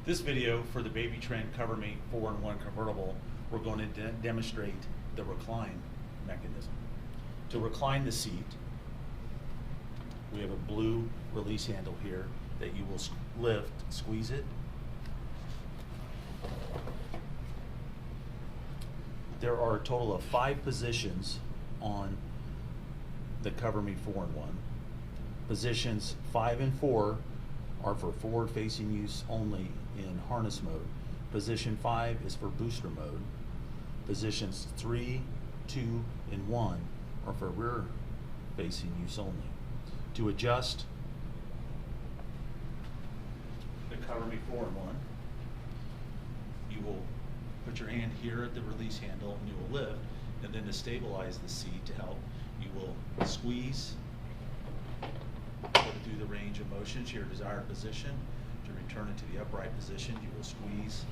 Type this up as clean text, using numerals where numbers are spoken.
This video for the Baby Trend CoverMe 4-in-1 convertible, we're going to demonstrate the recline mechanism. To recline the seat, we have a blue release handle here that you will lift, squeeze it. There are a total of 5 positions on the CoverMe 4-in-1. Positions 5 and 4 are for forward-facing use only in harness mode. Position 5 is for booster mode. Positions 3, 2, and 1 are for rear-facing use only. To adjust the CoverMe 4-in-1, you will put your hand here at the release handle and you will lift, and then to stabilize the seat to help, you will squeeze, put it through the range of motion to your desired position. To return it to the upright position, you will squeeze